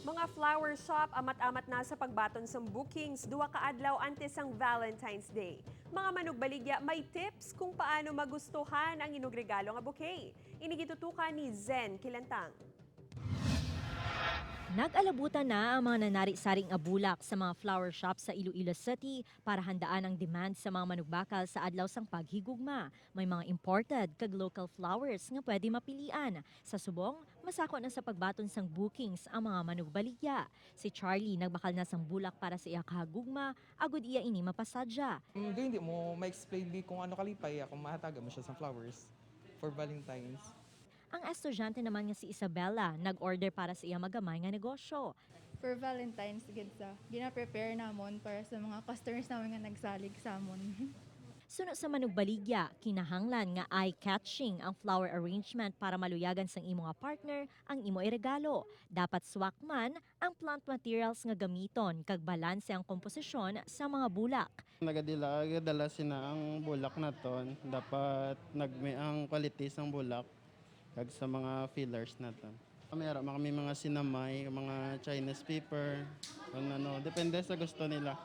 Mga flower shop amat-amat na sa pagbaton sa bookings duwa ka adlaw antes ang Valentine's Day. Mga manugbaligya may tips kung paano magustuhan ang inyong regalo nga bouquet. Inigitutukan ni Zen Kilantang. Nag-alabutan na ang mga nanari-saring abulak sa mga flower shop sa Iloilo City para handaan ang demand sa mga manugbakal sa adlaw sang paghigugma. May mga imported kag local flowers nga pwede mapilian. Sa subong, masako na sa pagbaton sang bookings ang mga manugbaligya. Si Charlie nagbakal na sang bulak para sa iya kahagugma, agud iya ini mapasadya. Hindi mo ma-explain di kung ano kalipay kung mahataga mo siya sa flowers for Valentine's. Ang estudyante naman nga si Isabella, nag-order para sa iya magamay nga negosyo. For Valentine's, good sa gina-prepare namon para sa mga customers namin nga nagsalig sa amon. Suno sa manugbaligya, kinahanglan nga eye-catching ang flower arrangement para maluyagan sang imo nga partner ang imo iregalo. Dapat swak man ang plant materials nga gamiton kag balanse ang komposisyon sa mga bulak. Nagadala sina ang bulak na ton. Dapat nagme ang quality sang bulak kag sa mga fillers na to. Meron kami mga sinamay, mga Chinese pepper, kung ano, depende sa gusto nila.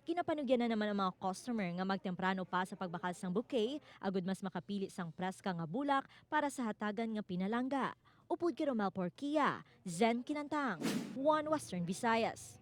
Ginapanugyan na naman ang mga customer nga magtemprano pa sa pagbakal sang bouquet, agud mas makapili sang preska nga bulak para sa hatagan nga pinalangga. Upod kay Romel Porquia, Zen Kinantang, One Western Visayas.